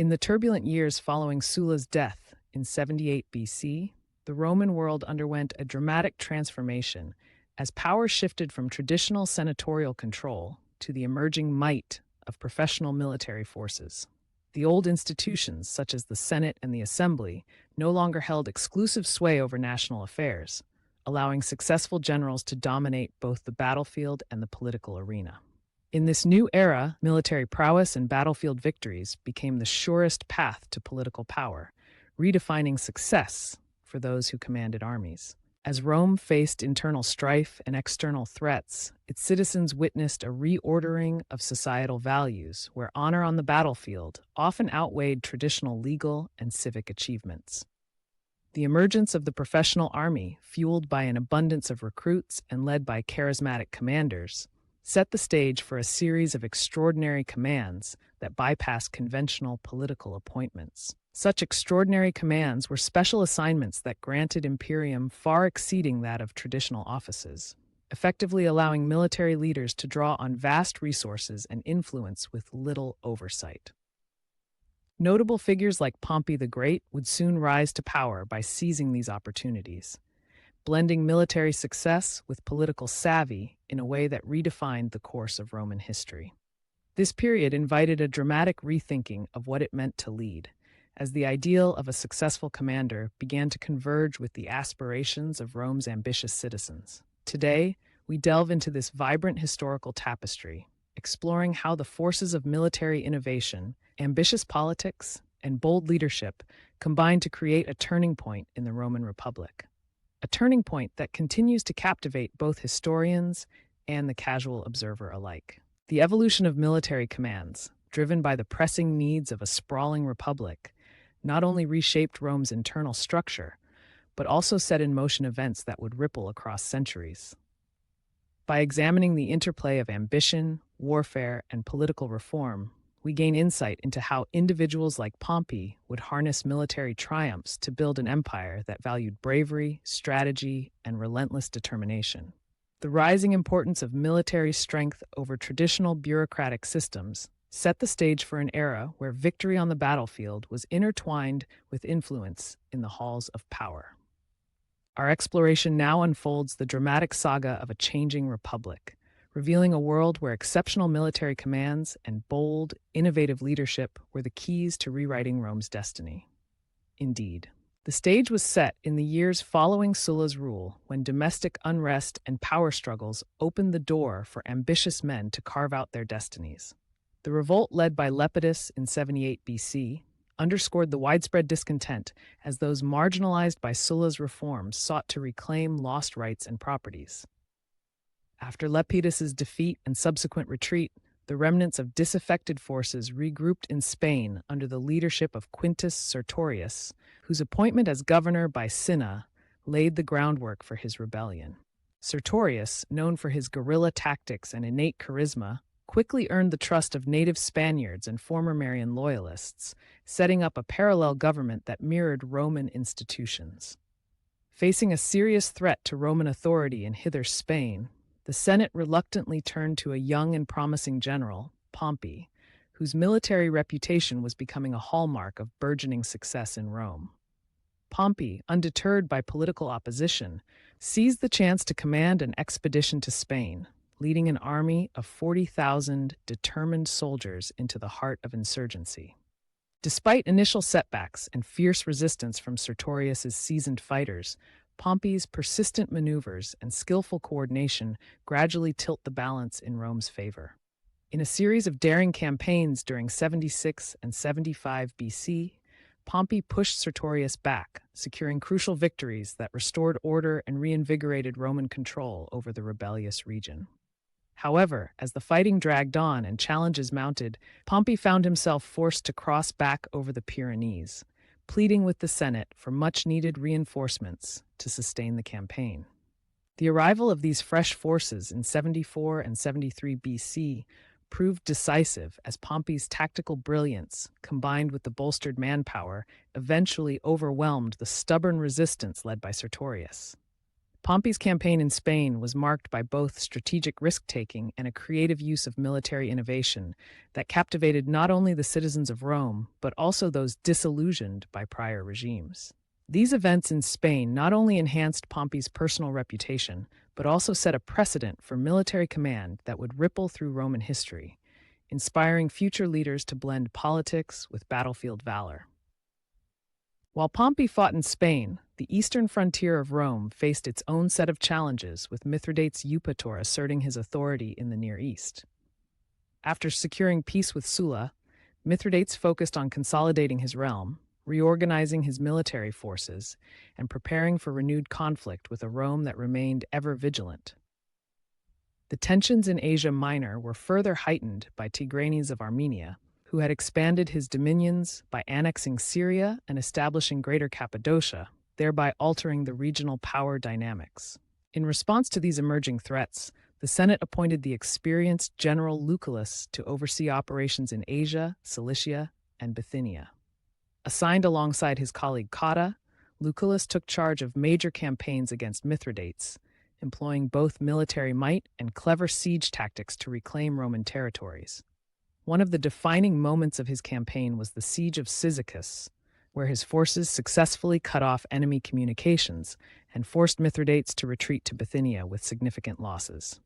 In the turbulent years following Sulla's death in 78 BC, the Roman world underwent a dramatic transformation as power shifted from traditional senatorial control to the emerging might of professional military forces. The old institutions, such as the Senate and the Assembly, no longer held exclusive sway over national affairs, allowing successful generals to dominate both the battlefield and the political arena. In this new era, military prowess and battlefield victories became the surest path to political power, redefining success for those who commanded armies. As Rome faced internal strife and external threats, its citizens witnessed a reordering of societal values, where honor on the battlefield often outweighed traditional legal and civic achievements. The emergence of the professional army, fueled by an abundance of recruits and led by charismatic commanders, set the stage for a series of extraordinary commands that bypassed conventional political appointments. Such extraordinary commands were special assignments that granted imperium far exceeding that of traditional offices, effectively allowing military leaders to draw on vast resources and influence with little oversight. Notable figures like Pompey the Great would soon rise to power by seizing these opportunities, blending military success with political savvy in a way that redefined the course of Roman history. This period invited a dramatic rethinking of what it meant to lead, as the ideal of a successful commander began to converge with the aspirations of Rome's ambitious citizens. Today, we delve into this vibrant historical tapestry, exploring how the forces of military innovation, ambitious politics, and bold leadership combined to create a turning point in the Roman Republic. A turning point that continues to captivate both historians and the casual observer alike. The evolution of military commands, driven by the pressing needs of a sprawling republic, not only reshaped Rome's internal structure, but also set in motion events that would ripple across centuries. By examining the interplay of ambition, warfare, and political reform, we gain insight into how individuals like Pompey would harness military triumphs to build an empire that valued bravery, strategy, and relentless determination. The rising importance of military strength over traditional bureaucratic systems set the stage for an era where victory on the battlefield was intertwined with influence in the halls of power. Our exploration now unfolds the dramatic saga of a changing republic, revealing a world where exceptional military commands and bold, innovative leadership were the keys to rewriting Rome's destiny. Indeed, the stage was set in the years following Sulla's rule, when domestic unrest and power struggles opened the door for ambitious men to carve out their destinies. The revolt led by Lepidus in 78 BC underscored the widespread discontent as those marginalized by Sulla's reforms sought to reclaim lost rights and properties. After Lepidus's defeat and subsequent retreat, the remnants of disaffected forces regrouped in Spain under the leadership of Quintus Sertorius, whose appointment as governor by Cinna laid the groundwork for his rebellion. Sertorius, known for his guerrilla tactics and innate charisma, quickly earned the trust of native Spaniards and former Marian loyalists, setting up a parallel government that mirrored Roman institutions. Facing a serious threat to Roman authority in hither Spain, the Senate reluctantly turned to a young and promising general, Pompey, whose military reputation was becoming a hallmark of burgeoning success in Rome. Pompey, undeterred by political opposition, seized the chance to command an expedition to Spain, leading an army of 40,000 determined soldiers into the heart of insurgency. Despite initial setbacks and fierce resistance from Sertorius's seasoned fighters, Pompey's persistent maneuvers and skillful coordination gradually tilt the balance in Rome's favor. In a series of daring campaigns during 76 and 75 BC, Pompey pushed Sertorius back, securing crucial victories that restored order and reinvigorated Roman control over the rebellious region. However, as the fighting dragged on and challenges mounted, Pompey found himself forced to cross back over the Pyrenees, pleading with the Senate for much-needed reinforcements to sustain the campaign. The arrival of these fresh forces in 74 and 73 BC proved decisive as Pompey's tactical brilliance, combined with the bolstered manpower, eventually overwhelmed the stubborn resistance led by Sertorius. Pompey's campaign in Spain was marked by both strategic risk-taking and a creative use of military innovation that captivated not only the citizens of Rome, but also those disillusioned by prior regimes. These events in Spain not only enhanced Pompey's personal reputation, but also set a precedent for military command that would ripple through Roman history, inspiring future leaders to blend politics with battlefield valor. While Pompey fought in Spain, the eastern frontier of Rome faced its own set of challenges, with Mithridates Eupator asserting his authority in the Near East. After securing peace with Sulla, Mithridates focused on consolidating his realm, reorganizing his military forces, and preparing for renewed conflict with a Rome that remained ever vigilant. The tensions in Asia Minor were further heightened by Tigranes of Armenia, who had expanded his dominions by annexing Syria and establishing Greater Cappadocia, thereby altering the regional power dynamics. In response to these emerging threats, the Senate appointed the experienced General Lucullus to oversee operations in Asia, Cilicia, and Bithynia. Assigned alongside his colleague Cotta, Lucullus took charge of major campaigns against Mithridates, employing both military might and clever siege tactics to reclaim Roman territories. One of the defining moments of his campaign was the Siege of Cyzicus, where his forces successfully cut off enemy communications and forced Mithridates to retreat to Bithynia with significant losses.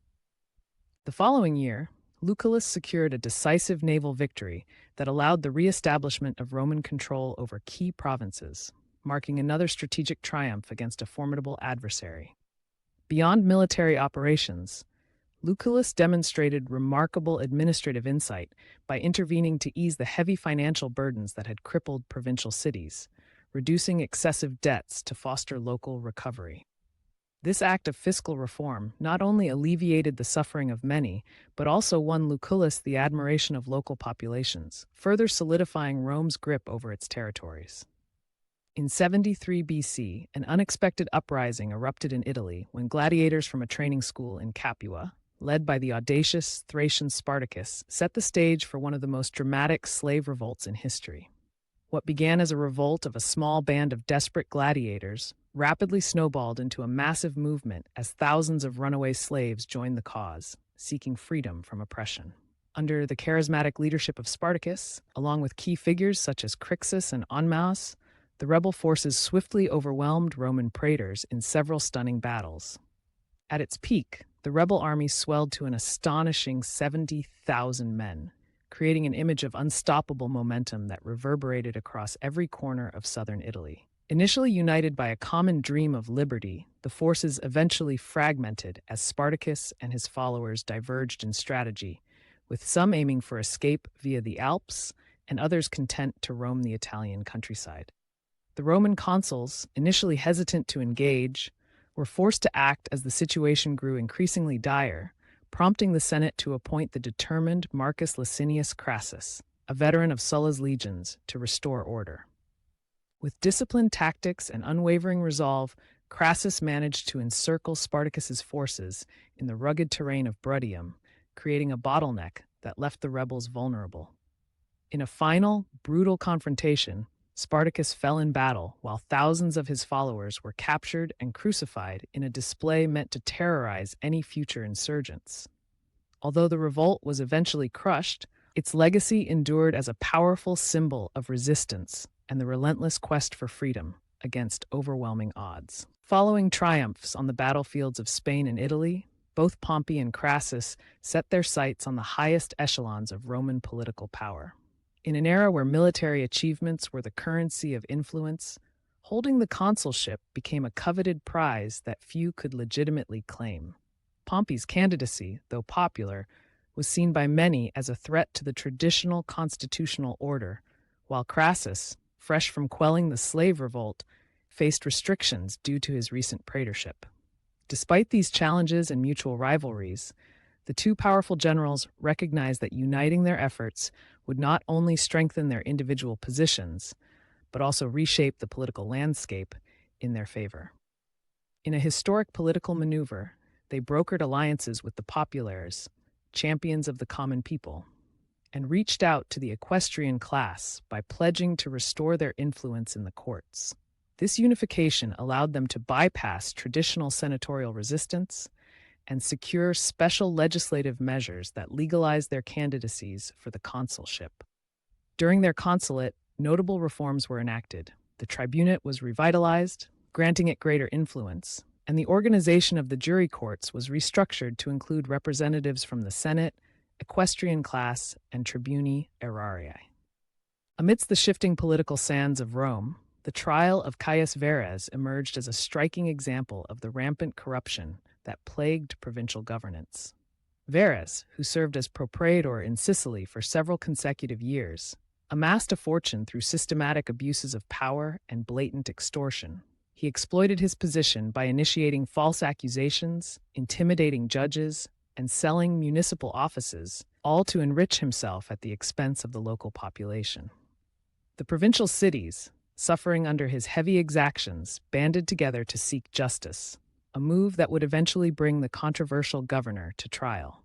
The following year, Lucullus secured a decisive naval victory that allowed the re-establishment of Roman control over key provinces, marking another strategic triumph against a formidable adversary. Beyond military operations, Lucullus demonstrated remarkable administrative insight by intervening to ease the heavy financial burdens that had crippled provincial cities, reducing excessive debts to foster local recovery. This act of fiscal reform not only alleviated the suffering of many, but also won Lucullus the admiration of local populations, further solidifying Rome's grip over its territories. In 73 BC, an unexpected uprising erupted in Italy when gladiators from a training school in Capua, led by the audacious Thracian Spartacus, set the stage for one of the most dramatic slave revolts in history. What began as a revolt of a small band of desperate gladiators rapidly snowballed into a massive movement as thousands of runaway slaves joined the cause, seeking freedom from oppression. Under the charismatic leadership of Spartacus, along with key figures such as Crixus and Onmaus, the rebel forces swiftly overwhelmed Roman praetors in several stunning battles. At its peak, the rebel army swelled to an astonishing 70,000 men, creating an image of unstoppable momentum that reverberated across every corner of southern Italy. Initially united by a common dream of liberty, the forces eventually fragmented as Spartacus and his followers diverged in strategy, with some aiming for escape via the Alps and others content to roam the Italian countryside. The Roman consuls, initially hesitant to engage, were forced to act as the situation grew increasingly dire, prompting the Senate to appoint the determined Marcus Licinius Crassus, a veteran of Sulla's legions, to restore order. With disciplined tactics and unwavering resolve, Crassus managed to encircle Spartacus's forces in the rugged terrain of Bruttium, creating a bottleneck that left the rebels vulnerable. In a final, brutal confrontation, Spartacus fell in battle while thousands of his followers were captured and crucified in a display meant to terrorize any future insurgents. Although the revolt was eventually crushed, its legacy endured as a powerful symbol of resistance and the relentless quest for freedom against overwhelming odds. Following triumphs on the battlefields of Spain and Italy, both Pompey and Crassus set their sights on the highest echelons of Roman political power. In an era where military achievements were the currency of influence, holding the consulship became a coveted prize that few could legitimately claim. Pompey's candidacy, though popular, was seen by many as a threat to the traditional constitutional order, while Crassus, fresh from quelling the slave revolt, faced restrictions due to his recent praetorship. Despite these challenges and mutual rivalries, the two powerful generals recognized that uniting their efforts would not only strengthen their individual positions, but also reshape the political landscape in their favor. In a historic political maneuver, they brokered alliances with the populares, champions of the common people, and reached out to the equestrian class by pledging to restore their influence in the courts. This unification allowed them to bypass traditional senatorial resistance and secure special legislative measures that legalized their candidacies for the consulship. During their consulate, notable reforms were enacted. The tribunate was revitalized, granting it greater influence, and the organization of the jury courts was restructured to include representatives from the Senate, equestrian class, and tribuni aerarii. Amidst the shifting political sands of Rome, the trial of Caius Verres emerged as a striking example of the rampant corruption that plagued provincial governance. Verres, who served as propraetor in Sicily for several consecutive years, amassed a fortune through systematic abuses of power and blatant extortion. He exploited his position by initiating false accusations, intimidating judges, and selling municipal offices, all to enrich himself at the expense of the local population. The provincial cities, suffering under his heavy exactions, banded together to seek justice, a move that would eventually bring the controversial governor to trial.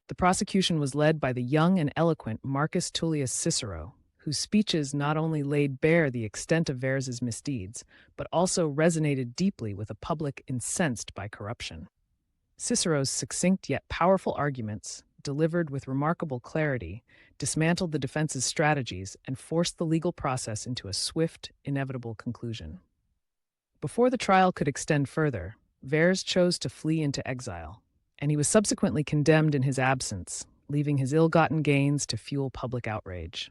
The prosecution was led by the young and eloquent Marcus Tullius Cicero, whose speeches not only laid bare the extent of Verres's misdeeds, but also resonated deeply with a public incensed by corruption. Cicero's succinct yet powerful arguments, delivered with remarkable clarity, dismantled the defense's strategies and forced the legal process into a swift, inevitable conclusion. Before the trial could extend further, Verres chose to flee into exile, and he was subsequently condemned in his absence, leaving his ill-gotten gains to fuel public outrage.